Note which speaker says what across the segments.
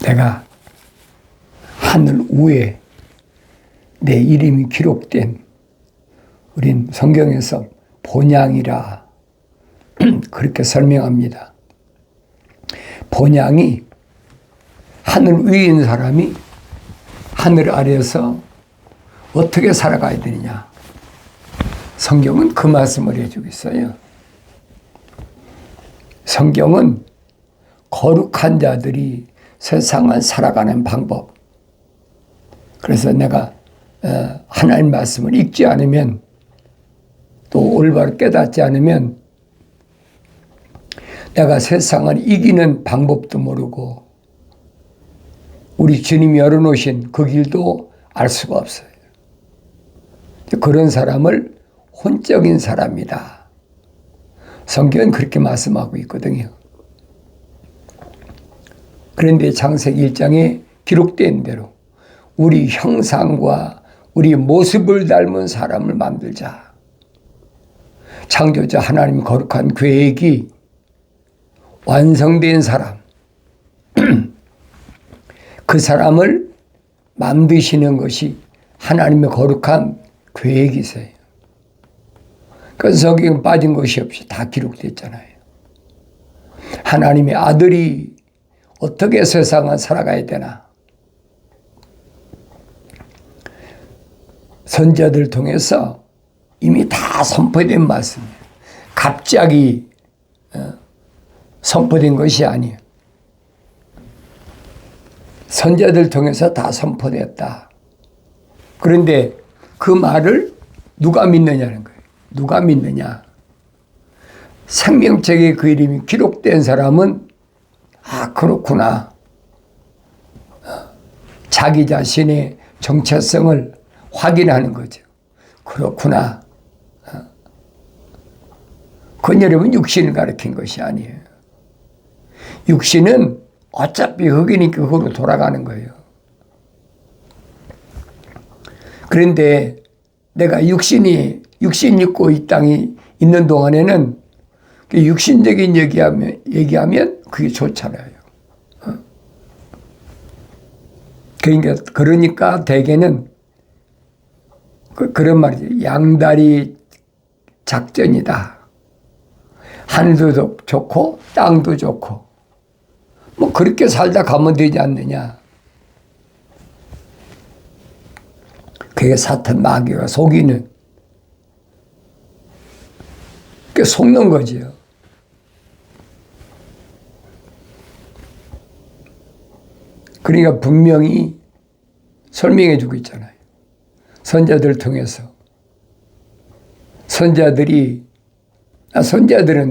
Speaker 1: 내가 하늘 위에 내 이름이 기록된 우린 성경에서 본향이라 그렇게 설명합니다. 본향이 하늘 위인 사람이 하늘 아래에서 어떻게 살아가야 되느냐. 성경은 그 말씀을 해주고 있어요. 성경은 거룩한 자들이 세상을 살아가는 방법. 그래서 내가 하나님 말씀을 읽지 않으면 또 올바로 깨닫지 않으면 내가 세상을 이기는 방법도 모르고 우리 주님이 열어놓으신 그 길도 알 수가 없어요. 그런 사람을 혼적인 사람이다. 성경은 그렇게 말씀하고 있거든요. 그런데 창세기 1장에 기록된 대로 우리 형상과 우리 모습을 닮은 사람을 만들자. 창조자 하나님 거룩한 계획이 완성된 사람, 그 사람을 만드시는 것이 하나님의 거룩한 계획이세요. 그래서 성경에 빠진 것이 없이 다 기록됐잖아요. 하나님의 아들이 어떻게 세상을 살아가야 되나. 선지자들 통해서 이미 다 선포된 말씀이에요. 갑자기 선포된 것이 아니에요. 선지자들 통해서 다 선포됐다. 그런데 그 말을 누가 믿느냐는 거예요. 누가 믿느냐. 생명책에 그 이름이 기록된 사람은 아 그렇구나. 자기 자신의 정체성을 확인하는 거죠. 그렇구나. 그건 여러분 육신을 가리킨 것이 아니에요. 육신은 어차피 흙이니까 흙으로 돌아가는 거예요. 그런데 내가 육신 입고 이 땅에 있는 동안에는 육신적인 얘기하면 그게 좋잖아요. 그러니까 대개는 그런 말이죠. 양다리 작전이다. 하늘도 좋고 땅도 좋고 뭐 그렇게 살다 가면 되지 않느냐. 그게 사탄 마귀가 속이는, 그 속는 거지요. 그러니까 분명히 설명해 주고 있잖아요. 선자들 통해서. 선자들은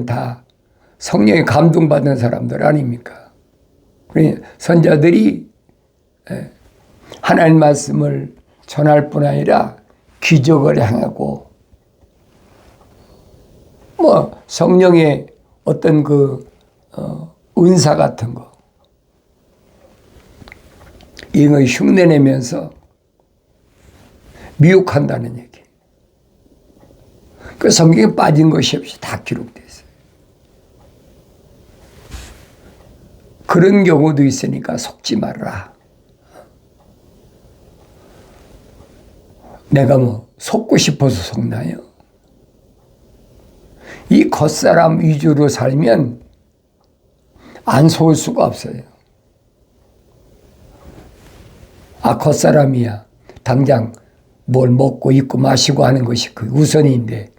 Speaker 1: 다 성령에 감동받은 사람들 아닙니까? 그러니까 선자들이 하나님 말씀을 전할 뿐 아니라 기적을 행하고 뭐 성령의 어떤 은사 같은 거 이런 걸 흉내내면서 미혹한다는 얘기. 그 성경에 빠진 것이 없이 다 기록되어 있어요. 그런 경우도 있으니까 속지 말아라. 내가 뭐 속고 싶어서 속나요? 이 겉사람 위주로 살면 안 속을 수가 없어요. 아, 겉사람이야. 당장 뭘 먹고 입고 마시고 하는 것이 그 우선인데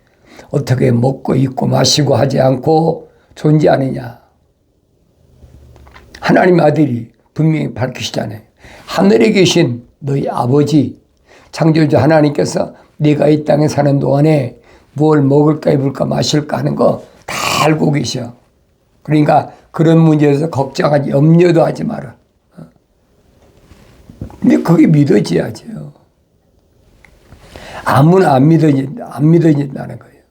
Speaker 1: 어떻게 먹고 입고 마시고 하지 않고 존재하느냐. 하나님 아들이 분명히 밝히시잖아요. 하늘에 계신 너희 아버지 창조주 하나님께서 네가 이 땅에 사는 동안에 뭘 먹을까 입을까 마실까 하는 거 다 알고 계셔. 그러니까 그런 문제에서 걱정하지 염려도 하지 마라. 근데 그게 믿어져야죠. 아무나 안 믿어진다는 거예요.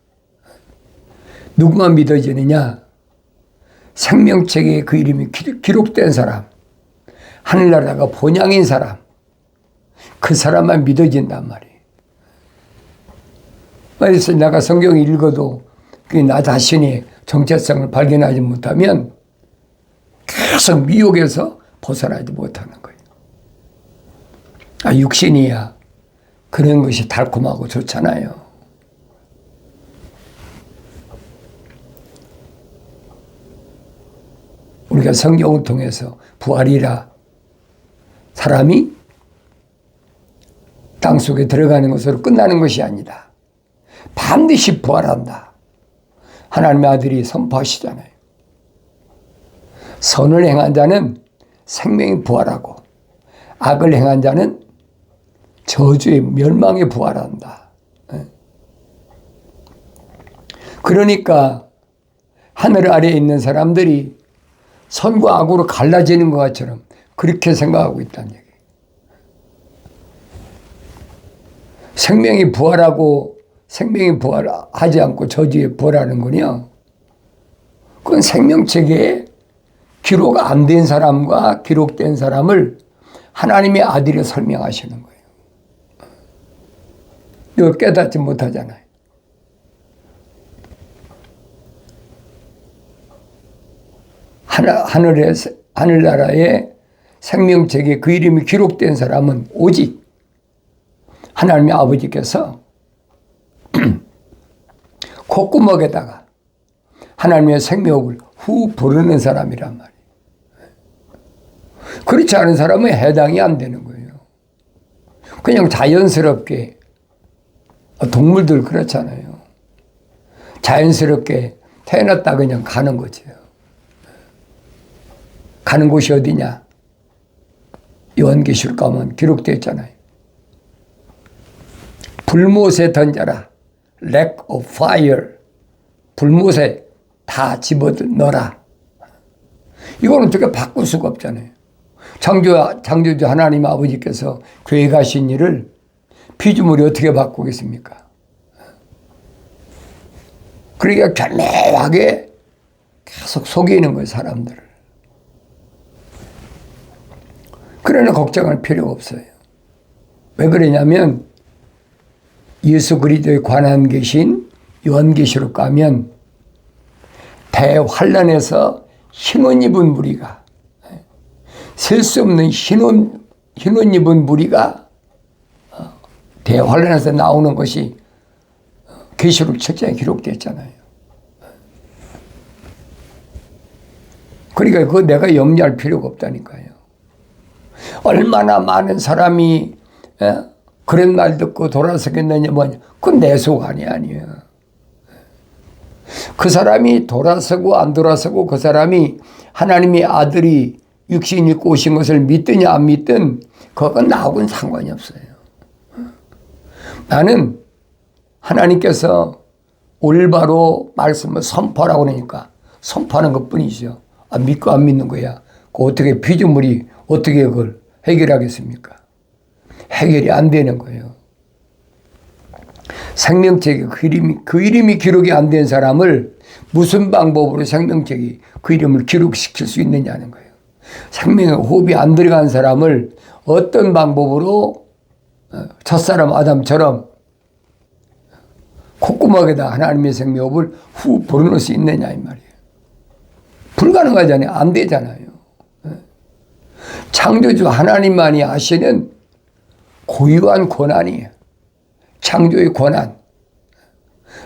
Speaker 1: 누구만 믿어지느냐? 생명책에 그 이름이 기록된 사람, 하늘나라가 본향인 사람, 그 사람만 믿어진단 말이에요. 그래서 내가 성경을 읽어도 나 자신의 정체성을 발견하지 못하면 계속 미혹해서 벗어나지 못하는 거예요. 육신이야 그런 것이 달콤하고 좋잖아요. 우리가 성경을 통해서 부활이라 사람이 땅속에 들어가는 것으로 끝나는 것이 아니다. 반드시 부활한다. 하나님의 아들이 선포하시잖아요. 선을 행한 자는 생명이 부활하고 악을 행한 자는 저주의 멸망에 부활한다. 그러니까 하늘 아래에 있는 사람들이 선과 악으로 갈라지는 것처럼 그렇게 생각하고 있다는 얘기예요. 생명이 부활하고 생명이 부활하지 않고 저주에 부활하는 거냐? 그건 생명책에 기록 안 된 사람과 기록된 사람을 하나님의 아들이 설명하시는 거예요. 이걸 깨닫지 못하잖아요. 하늘나라의 생명책에 그 이름이 기록된 사람은 오직 하나님의 아버지께서 콧구멍에다가 하나님의 생명을 후 부르는 사람이란 말이에요. 그렇지 않은 사람은 해당이 안 되는 거예요. 그냥 자연스럽게 동물들 그렇잖아요. 자연스럽게 태어났다 그냥 가는 거죠. 가는 곳이 어디냐? 요한계시록 가면 기록되어 있잖아요. 불못에 던져라. Lake of fire. 불못에 다 집어넣어라. 이거는 어떻게 바꿀 수가 없잖아요. 창조주 하나님 아버지께서 계획하신 일을 피조물이 어떻게 바꾸겠습니까? 그러니까 견고하게 계속 속이는 거예요, 사람들을. 그러나 걱정할 필요가 없어요. 왜 그러냐면 예수 그리스도에 관한 계신 요한계시록 가면 대환란에서 흰옷 입은 무리가 셀 수 없는 흰옷 입은 무리가 대환란에서 나오는 것이 계시록 7장에 기록되어 있잖아요. 그러니까 그거 내가 염려할 필요가 없다니까요. 얼마나 많은 사람이 그런 말 듣고 돌아서겠느냐 뭐냐. 그건 내 소관이 아니에요. 그 사람이 돌아서고 안 돌아서고 그 사람이 하나님의 아들이 육신 입고 오신 것을 믿든지 안 믿든 그건 나하고는 상관이 없어요. 나는 하나님께서 올바로 말씀을 선포하라고 그러니까 선포하는 것뿐이죠. 믿고 안 믿는 거야. 그 어떻게 피조물이 어떻게 그걸 해결하겠습니까? 해결이 안 되는 거예요. 생명책에 그 이름이 기록이 안 된 사람을 무슨 방법으로 생명책이 그 이름을 기록시킬 수 있느냐는 거예요. 생명의 호흡이 안 들어간 사람을 어떤 방법으로 첫사람 아담처럼 콧구멍에다 하나님의 생명호흡을 후 불어넣을 수 있느냐 이 말이에요. 불가능하잖아요. 안 되잖아요. 창조주 하나님만이 하시는 고유한 권한이에요. 창조의 권한.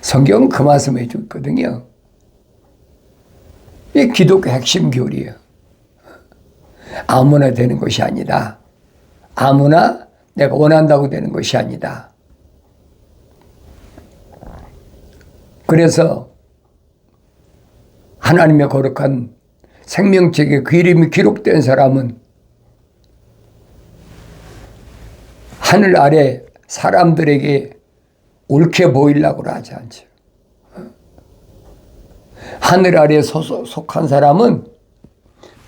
Speaker 1: 성경은 그 말씀 해주고 있거든요. 이게 기독교 핵심 교리예요. 아무나 되는 것이 아니다. 아무나 내가 원한다고 되는 것이 아니다. 그래서 하나님의 거룩한 생명책에 그 이름이 기록된 사람은 하늘 아래 사람들에게 옳게 보이려고 하지 않죠. 하늘 아래 속한 사람은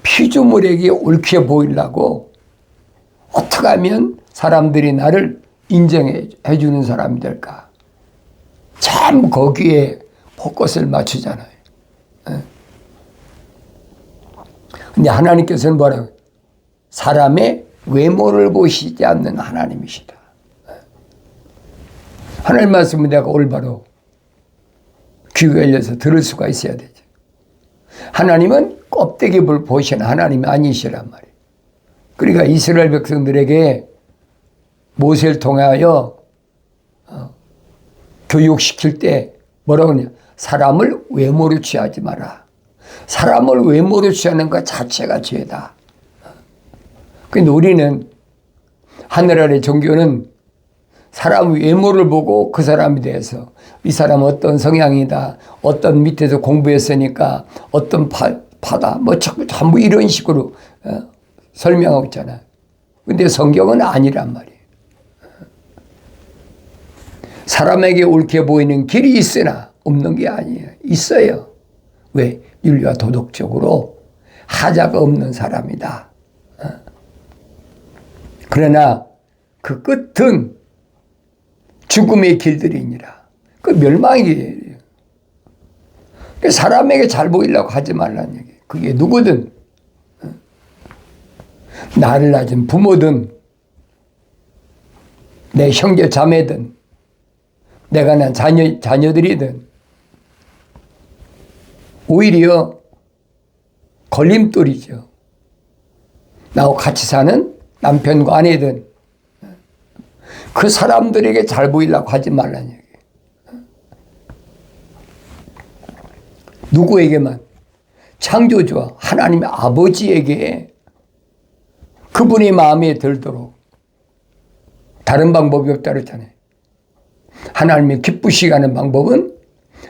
Speaker 1: 피조물에게 옳게 보이려고 어떻게 하면 사람들이 나를 인정해 주는 사람이 될까? 참 거기에 포커스를 맞추잖아요. 근데 하나님께서는 뭐라고? 사람의 외모를 보시지 않는 하나님이시다. 하나님 말씀은 내가 올바로 귀가 열려서 들을 수가 있어야 되죠. 하나님은 껍데기를 보시는 하나님이 아니시란 말이에요. 그러니까 이스라엘 백성들에게 모세를 통하여 교육시킬 때 뭐라고 하냐? 사람을 외모로 취하지 마라. 사람을 외모로 취하는 것 자체가 죄다. 근데 우리는 하늘 아래 종교는 사람 외모를 보고 그 사람에 대해서 이 사람은 어떤 성향이다, 어떤 밑에서 공부했으니까 어떤 파다, 뭐 전부 이런 식으로 설명하고 있잖아요. 근데 성경은 아니란 말이에요. 사람에게 옳게 보이는 길이 있으나 없는 게 아니에요. 있어요. 왜? 윤리와 도덕적으로 하자가 없는 사람이다. 그러나 그 끝은 죽음의 길들이니라. 그 멸망의 길이에요. 사람에게 잘 보이려고 하지 말라는 얘기예요. 그게 누구든, 나를 낳은 부모든 내 형제 자매든 내가 난 자녀들이든 오히려 걸림돌이죠. 나하고 같이 사는 남편과 아내든 그 사람들에게 잘 보이려고 하지 말라는 얘기예요. 누구에게만? 창조주와 하나님의 아버지에게 그분의 마음에 들도록. 다른 방법이 없다 그랬잖아요. 하나님이 기쁘시게 하는 방법은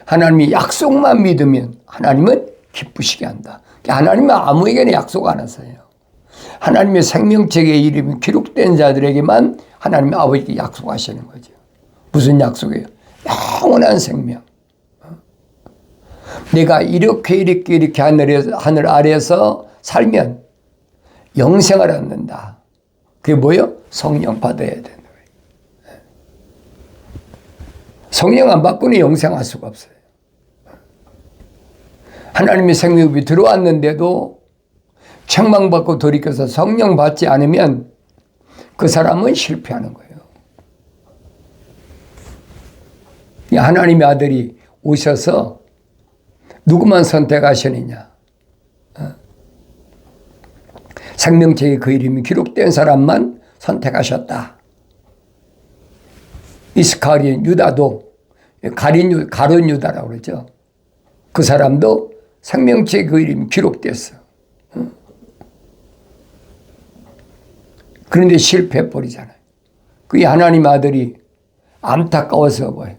Speaker 1: 하나님이 약속만 믿으면 하나님은 기쁘시게 한다. 하나님은 아무에게나 약속 안 하세요. 하나님의 생명책의 이름이 기록된 자들에게만 하나님의 아버지께 약속하시는 거죠. 무슨 약속이에요? 영원한 생명. 내가 이렇게 하늘 아래에서 살면 영생을 얻는다. 그게 뭐예요? 성령 받아야 되는 거예요. 성령 안 받고는 영생할 수가 없어요. 하나님의 생명이 들어왔는데도 책망받고 돌이켜서 성령 받지 않으면 그 사람은 실패하는 거예요. 하나님의 아들이 오셔서 누구만 선택하시느냐? 생명책에 그 이름이 기록된 사람만 선택하셨다. 이스카리온 유다도 가룟 유다라고 그러죠. 그 사람도 생명책에 그 이름이 기록됐어. 그런데 실패해버리잖아요. 그게 하나님 아들이 안타까워서 뭐예요?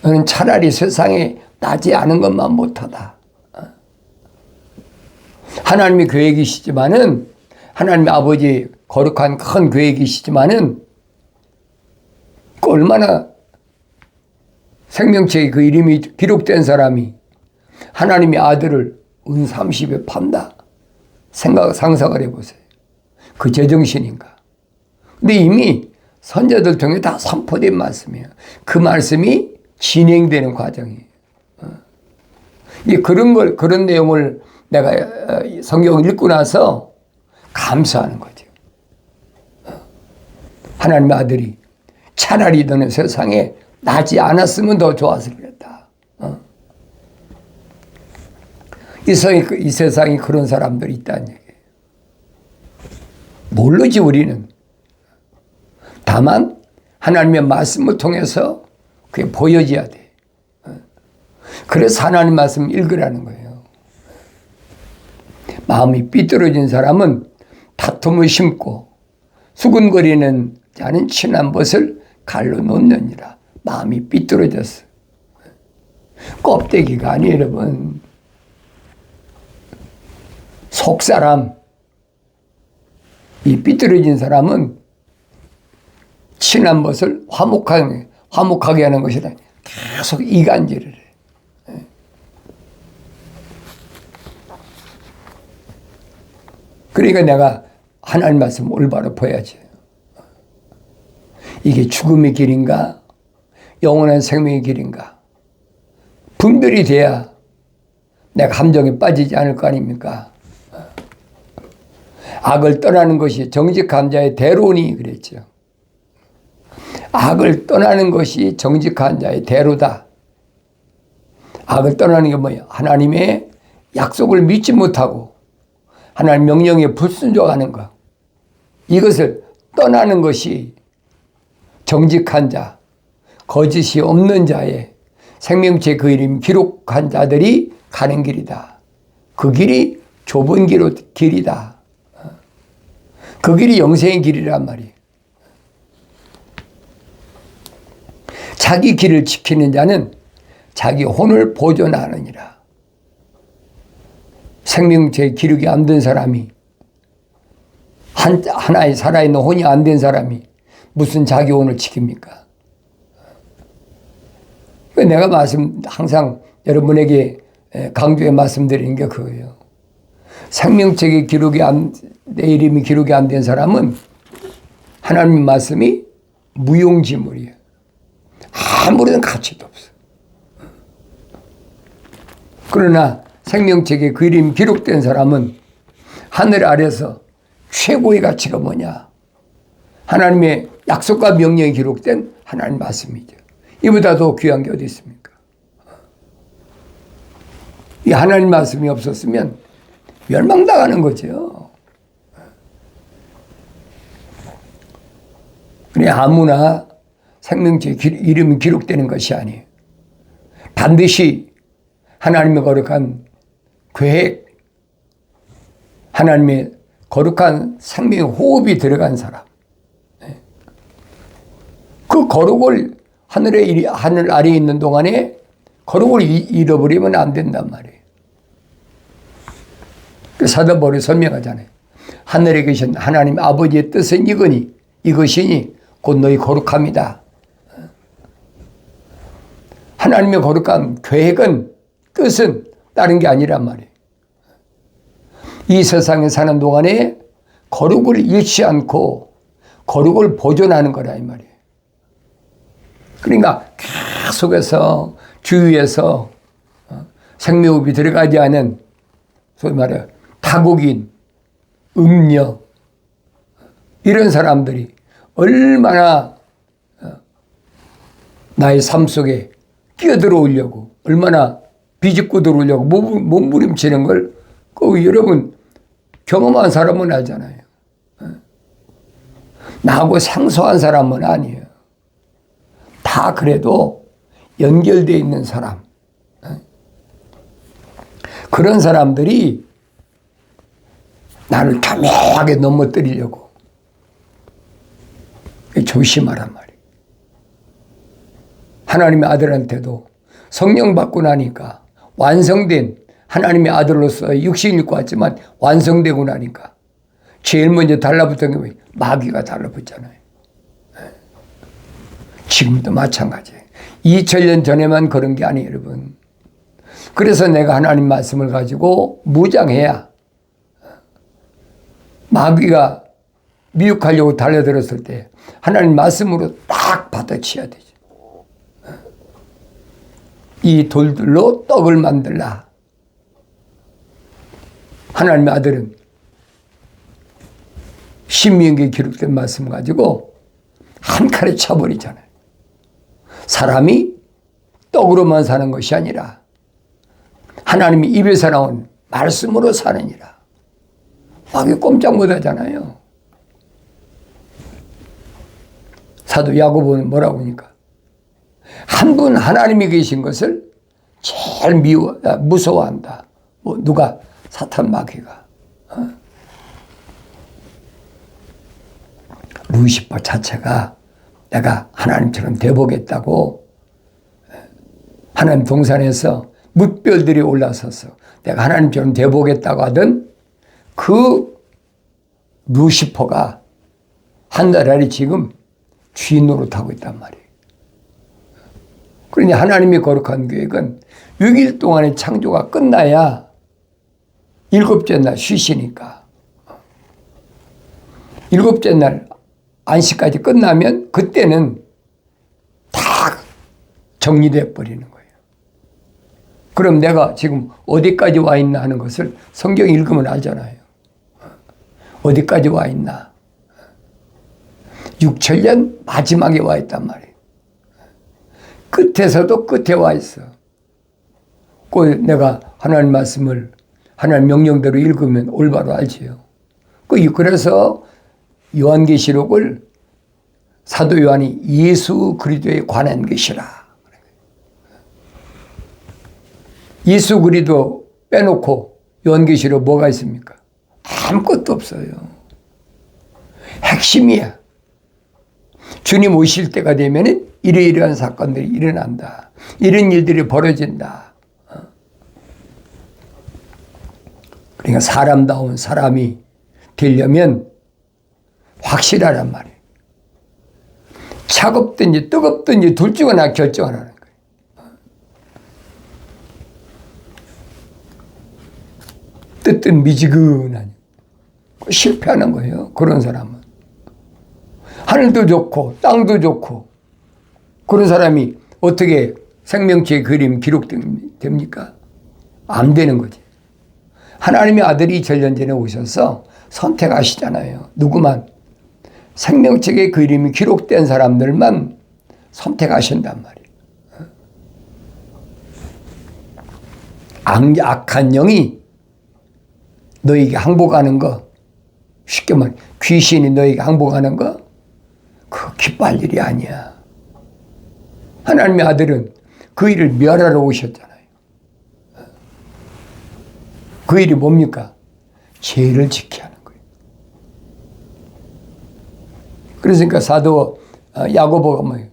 Speaker 1: 너는 차라리 세상에 나지 않은 것만 못하다. 하나님의 계획이시지만은, 하나님의 아버지 거룩한 큰 계획이시지만은, 얼마나 생명책에 그 이름이 기록된 사람이 하나님의 아들을 은 30에 판다. 상상을 해보세요. 그 제정신인가. 근데 이미 선자들 통해 다 선포된 말씀이에요. 그 말씀이 진행되는 과정이에요. 그런 내용을 내가 성경을 읽고 나서 감사하는 거죠. 하나님의 아들이 차라리 너는 세상에 나지 않았으면 더 좋았을 겠다. 이 세상에 그런 사람들이 있다는 얘기예요. 모르지 우리는. 다만 하나님의 말씀을 통해서 그게 보여져야 돼. 그래서 하나님 말씀 읽으라는 거예요. 마음이 삐뚤어진 사람은 다툼을 심고 수근거리는 자는 친한 벗을 갈로 놓느니라. 마음이 삐뚤어졌어. 껍데기가 아니에요, 여러분. 속사람. 이 삐뚤어진 사람은 친한 벗을 화목하게 하는 것이라 계속 이간질을 해. 그러니까 내가 하나님 말씀 올바로 보여야지. 이게 죽음의 길인가? 영원한 생명의 길인가? 분별이 돼야 내가 함정에 빠지지 않을 거 아닙니까? 악을 떠나는 것이 정직한 자의 대로니 그랬죠. 악을 떠나는 것이 정직한 자의 대로다. 악을 떠나는 게 뭐예요? 하나님의 약속을 믿지 못하고 하나님 명령에 불순종하는 거. 이것을 떠나는 것이 정직한 자, 거짓이 없는 자의 생명체 그 이름 기록한 자들이 가는 길이다. 그 길이 좁은 길이다. 그 길이 영생의 길이란 말이에요. 자기 길을 지키는 자는 자기 혼을 보존하느니라. 생명체 기록이 안 된 사람이, 하나의 살아있는 혼이 안 된 사람이 무슨 자기 혼을 지킵니까? 내가 항상 여러분에게 강조해 말씀드리는 게 그거예요. 생명책의 내 이름이 기록이 안 된 사람은 하나님 말씀이 무용지물이에요. 아무런 가치도 없어. 그러나 생명책에 그 이름이 기록된 사람은 하늘 아래서 최고의 가치가 뭐냐? 하나님의 약속과 명령이 기록된 하나님 말씀이죠. 이보다 더 귀한 게 어디 있습니까? 이 하나님 말씀이 없었으면 멸망당하는 거죠. 그래 아무나 생명체 이름이 기록되는 것이 아니에요. 반드시 하나님의 거룩한 계획, 하나님의 거룩한 생명의 호흡이 들어간 사람. 그 거룩을 하늘 아래에 있는 동안에 거룩을 잃어버리면 안 된단 말이에요. 사도 바울이 설명하잖아요. 하늘에 계신 하나님 아버지의 뜻은 이것이니 곧 너희 거룩함이다. 하나님의 거룩한 계획은, 뜻은 다른 게 아니란 말이에요. 이 세상에 사는 동안에 거룩을 잃지 않고 거룩을 보존하는 거라 이 말이에요. 그러니까 계속해서 주위에서 생명호흡이 들어가지 않은 소위 말해 타국인, 음녀 이런 사람들이 얼마나 나의 삶 속에 끼어들어오려고 얼마나 비집고 들어오려고 몸부림치는 걸 여러분 경험한 사람은 알잖아요. 나하고 생소한 사람은 아니에요. 다 그래도 연결되어 있는 사람. 그런 사람들이 나를 교묘하게 넘어뜨리려고 조심하란 말이에요. 하나님의 아들한테도 성령 받고 나니까 완성된 하나님의 아들로서 육신을 입고 왔지만 완성되고 나니까 제일 먼저 달라붙은 게 마귀가 달라붙잖아요. 지금도 마찬가지예요. 2000년 전에만 그런 게 아니에요, 여러분. 그래서 내가 하나님 말씀을 가지고 무장해야 마귀가 미혹하려고 달려들었을 때 하나님 말씀으로 딱 받아치야 되죠. 이 돌들로 떡을 만들라. 하나님의 아들은 신명기에 기록된 말씀 가지고 한 칼에 쳐버리잖아요. 사람이 떡으로만 사는 것이 아니라 하나님이 입에서 나온 말씀으로 사느니라. 마귀 꼼짝 못하잖아요. 사도 야고보는 뭐라고 하니까 한 분 하나님이 계신 것을 제일 무서워한다. 누가? 사탄 마귀가. 루시퍼 자체가 내가 하나님처럼 돼보겠다고 하나님 동산에서 뭇별들이 올라서서 내가 하나님처럼 돼보겠다고 하던 그 루시퍼가 하늘 아래 지금 주인 노릇하고 있단 말이에요. 그러니 하나님의 거룩한 계획은 6일 동안의 창조가 끝나야 7째 날 쉬시니까 7째 날 안식까지 끝나면 그때는 다 정리돼 버리는 거예요. 그럼 내가 지금 어디까지 와 있나 하는 것을 성경 읽으면 알잖아요. 어디까지 와 있나. 6천년 마지막에 와 있단 말이에요. 끝에서도 끝에 와 있어. 꼭 내가 하나님 말씀을 하나님 명령대로 읽으면 올바로 알지요. 그래서 요한계시록을 사도 요한이 예수 그리스도에 관한 것이라. 예수 그리스도 빼놓고 요한계시록 뭐가 있습니까? 아무것도 없어요. 핵심이야. 주님 오실 때가 되면 이러이러한 사건들이 일어난다. 이런 일들이 벌어진다. 그러니까 사람다운 사람이 되려면 확실하란 말이에요. 차갑든지 뜨겁든지 둘 중 하나 결정하라는 거예요. 뜨뜻 미지근하니 실패하는 거예요. 그런 사람은. 하늘도 좋고 땅도 좋고 그런 사람이 어떻게 생명체의 그림 기록됩니까? 안 되는 거지. 하나님의 아들이 전년전에 오셔서 선택하시잖아요. 누구만? 생명책의 그림이 기록된 사람들만 선택하신단 말이에요. 악한 영이 너에게 항복하는 거, 쉽게 말해 귀신이 너에게 항복하는 거, 그거 기뻐할 일이 아니야. 하나님의 아들은 그 일을 멸하러 오셨잖아요. 그 일이 뭡니까? 죄를 지켜야 하는 거예요. 그러니까 사도 야고보가 뭐예요?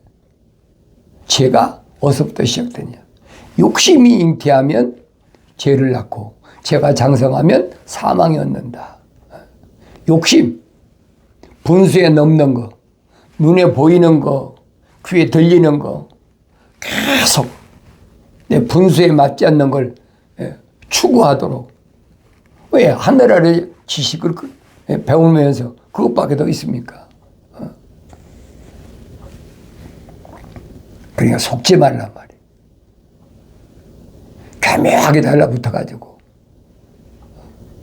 Speaker 1: 죄가 어디서부터 시작되냐? 욕심이 잉태하면 죄를 낳고 죄가 장성하면 사망이 얻는다. 욕심, 분수에 넘는 거, 눈에 보이는 거, 귀에 들리는 거 계속 내 분수에 맞지 않는 걸 추구하도록. 왜? 하늘 아래 지식을 배우면서 그것밖에 더 있습니까? 그러니까 속지 말란 말이에요. 교묘하게 달라붙어가지고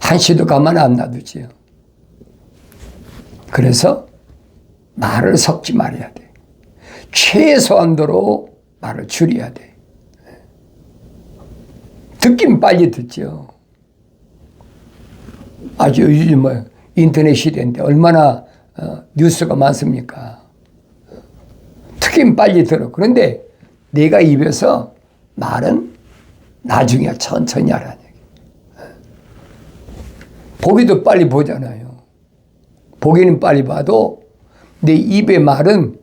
Speaker 1: 한시도 가만 안 놔두지요. 그래서 말을 섞지 말아야 돼. 최소한도로 말을 줄여야 돼. 듣긴 빨리 듣죠. 아주 요즘 인터넷 시대인데 얼마나 뉴스가 많습니까? 듣긴 빨리 들어. 그런데 내가 입에서 말은 나중에 천천히 하라는 얘기. 보기도 빨리 보잖아요. 보기는 빨리 봐도 내 입의 말은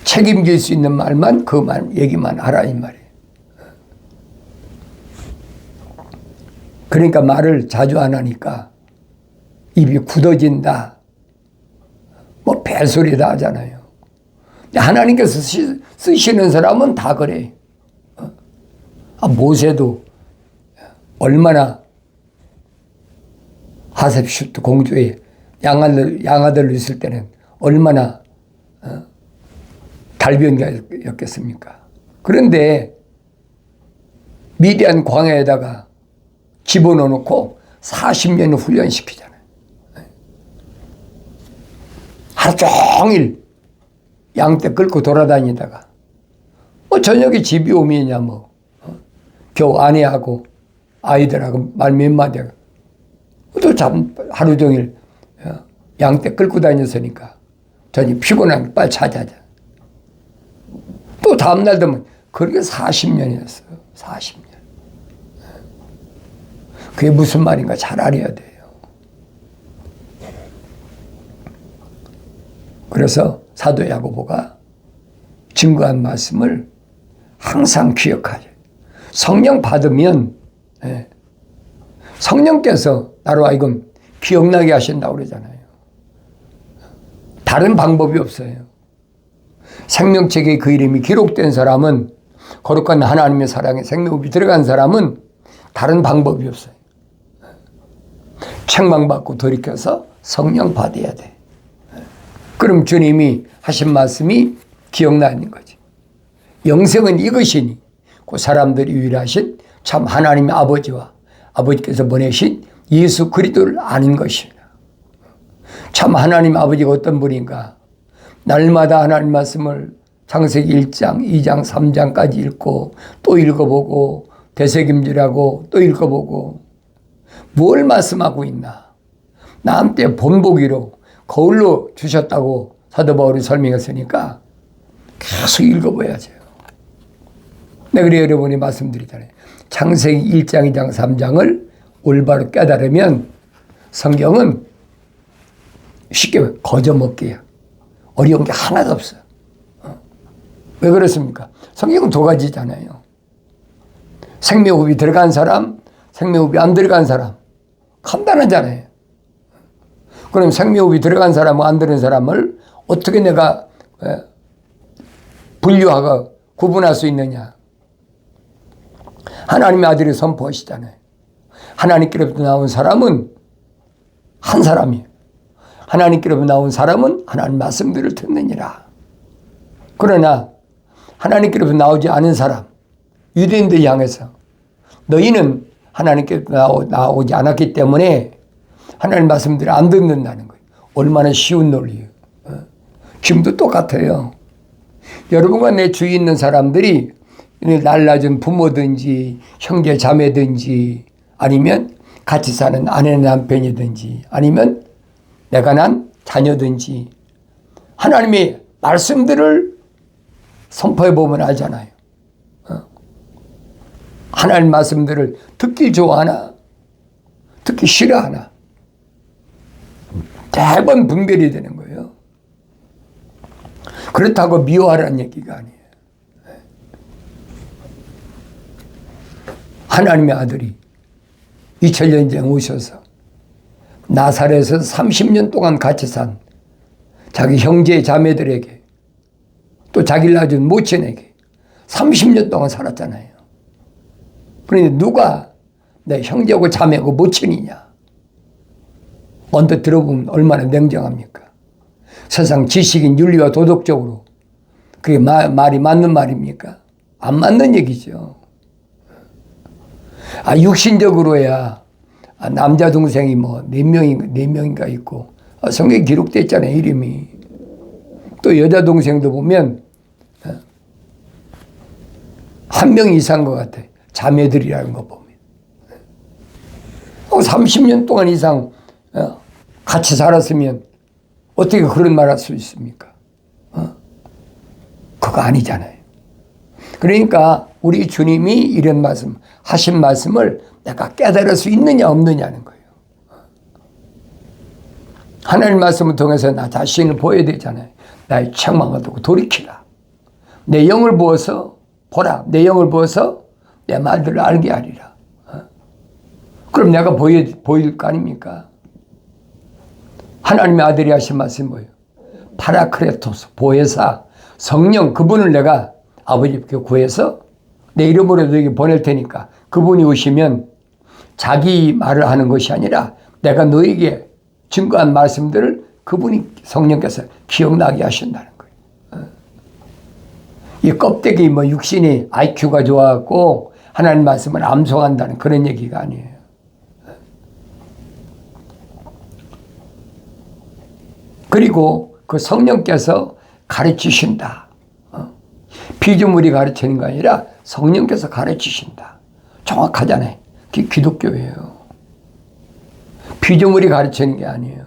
Speaker 1: 책임질 수 있는 말만 그 말 얘기만 하라 이 말이에요. 그러니까 말을 자주 안 하니까 입이 굳어진다. 뭐 벨소리 다 하잖아요. 하나님께서 쓰시는 사람은 다 그래. 모세도 얼마나 하셉슈트 공주의 양아들 있을 때는 얼마나 달변가였겠습니까? 그런데 미디안 광야에다가 집어넣어놓고 40년 훈련시키잖아요. 하루 종일 양떼 끌고 돌아다니다가 저녁에 집이 오면야 겨우 아내하고 아이들하고 말 몇 마디 하고 또 하루 종일 양떼 끌고 다녔으니까 저녁 피곤한 빨리 자자자. 또 다음날 되면 그렇게 40년이었어요. 40년. 그게 무슨 말인가 잘 알아야 돼요. 그래서 사도 야고보가 증거한 말씀을 항상 기억하죠. 성령 받으면 성령께서 나로 하여금 기억나게 하신다고 그러잖아요. 다른 방법이 없어요. 생명책에 그 이름이 기록된 사람은, 거룩한 하나님의 사랑에 생명이 들어간 사람은 다른 방법이 없어요. 책망받고 돌이켜서 성령 받아야 돼. 그럼 주님이 하신 말씀이 기억나는 거지. 영생은 이것이니 그 사람들이 유일하신 참 하나님의 아버지와 아버지께서 보내신 예수 그리스도를 아는 것이라. 참 하나님 아버지가 어떤 분인가. 날마다 하나님 말씀을 창세기 1장, 2장, 3장까지 읽고 또 읽어보고 되새김질하고 또 읽어보고 뭘 말씀하고 있나. 나한테 본보기로 거울로 주셨다고 사도 바울이 설명했으니까 계속 읽어봐야죠. 네, 그래 여러분이 말씀드리잖아요. 창세기 1장, 2장, 3장을 올바로 깨달으면 성경은 쉽게 거저먹기야. 어려운 게 하나도 없어요. 왜 그렇습니까? 성경은 두 가지잖아요. 생명호흡이 들어간 사람, 생명호흡이 안 들어간 사람. 간단하잖아요. 그럼 생명호흡이 들어간 사람과 안 들어간 사람을 어떻게 내가 분류하고 구분할 수 있느냐. 하나님의 아들이 선포하시잖아요. 하나님께로부터 나온 사람은 한 사람이에요. 하나님께로부터 나온 사람은 하나님 말씀들을 듣느니라. 그러나 하나님께로부터 나오지 않은 사람, 유대인들 향해서 너희는 하나님께로부터 나오지 않았기 때문에 하나님 말씀들을 안 듣는다는 거예요. 얼마나 쉬운 논리예요. 지금도 똑같아요. 여러분과 내 주위에 있는 사람들이 날라준 부모든지 형제 자매든지 아니면 같이 사는 아내 남편이든지 아니면 내가 난 자녀든지 하나님의 말씀들을 선포해 보면 알잖아요. 하나님 말씀들을 듣기 좋아하나 듣기 싫어하나 대번 분별이 되는 거예요. 그렇다고 미워하라는 얘기가 아니에요. 하나님의 아들이 2000년 전에 오셔서 나사렛에서 30년 동안 같이 산 자기 형제 자매들에게 또 자기를 낳아준 모친에게 30년 동안 살았잖아요. 그런데 누가 내 형제고 자매고 모친이냐? 언뜻 들어보면 얼마나 냉정합니까? 세상 지식인 윤리와 도덕적으로 그게 말이 맞는 말입니까? 안 맞는 얘기죠. 육신적으로야 남자 동생이 뭐 4명인가 있고 성경에 기록되어 있잖아요. 이름이. 또 여자 동생도 보면 1명 이상 것 같아. 자매들이라는 거 보면. 30년 동안 이상 같이 살았으면 어떻게 그런 말 할 수 있습니까? 그거 아니잖아요. 그러니까 우리 주님이 이런 말씀, 하신 말씀을 내가 깨달을 수 있느냐 없느냐는 거예요. 하나님 말씀을 통해서 나 자신을 보여야 되잖아요. 나의 책망을 두고 돌이키라. 내 영을 부어서 보라. 내 영을 부어서 내 말들을 알게 하리라. 그럼 내가 보일 거 아닙니까? 하나님의 아들이 하신 말씀이 뭐예요? 파라크레토스, 보혜사, 성령, 그분을 내가 아버지께 구해서 내 이름으로 너에게 보낼 테니까 그분이 오시면 자기 말을 하는 것이 아니라 내가 너에게 증거한 말씀들을 그분이 성령께서 기억나게 하신다는 거예요. 이 껍데기 육신이 IQ가 좋아갖고 하나님 말씀을 암송한다는 그런 얘기가 아니에요. 그리고 그 성령께서 가르치신다. 피조물이 가르치는 게 아니라 성령께서 가르치신다. 정확하잖아요. 그게 기독교예요. 피조물이 가르치는 게 아니에요.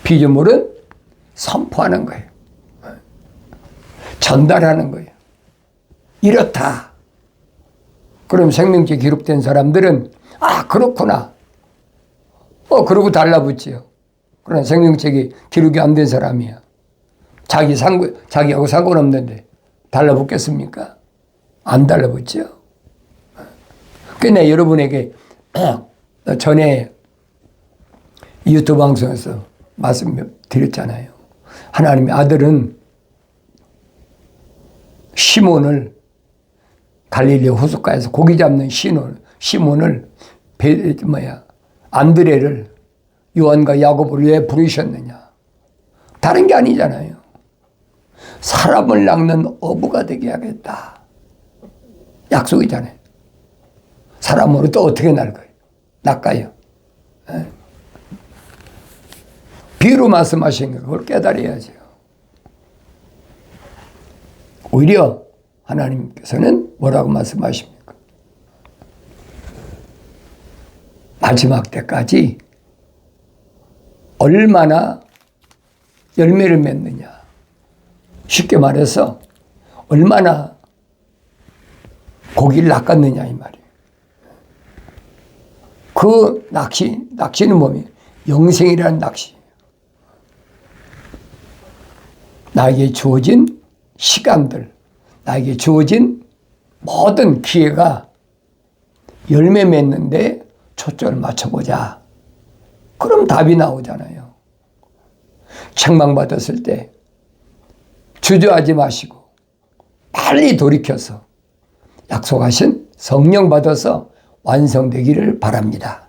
Speaker 1: 피조물은 선포하는 거예요. 전달하는 거예요. 이렇다. 그럼 생명체에 기록된 사람들은 그렇구나. 그러고 달라붙지요. 그러나 생명체에 기록이 안 된 사람이야. 자기하고 상관없는데 달라붙겠습니까? 안 달라붙죠. 그러나 여러분에게 전에 유튜브 방송에서 말씀드렸잖아요. 하나님의 아들은 시몬을 갈릴리 호숫가에서 고기 잡는 시몬을 안드레를 요한과 야고보를 왜 부르셨느냐? 다른 게 아니잖아요. 사람을 낚는 어부가 되게 하겠다. 약속이잖아요. 사람으로 또 어떻게 낚아요? 비유로 말씀하신 거 그걸 깨달아야죠. 오히려 하나님께서는 뭐라고 말씀하십니까? 마지막 때까지 얼마나 열매를 맺느냐. 쉽게 말해서 얼마나 고기를 낚았느냐 이 말이에요. 그 낚시는 뭐냐? 영생이라는 낚시예요. 나에게 주어진 시간들, 나에게 주어진 모든 기회가 열매 맺는데 초점을 맞춰보자. 그럼 답이 나오잖아요. 책망받았을 때 주저하지 마시고 빨리 돌이켜서 약속하신 성령 받아서 완성되기를 바랍니다.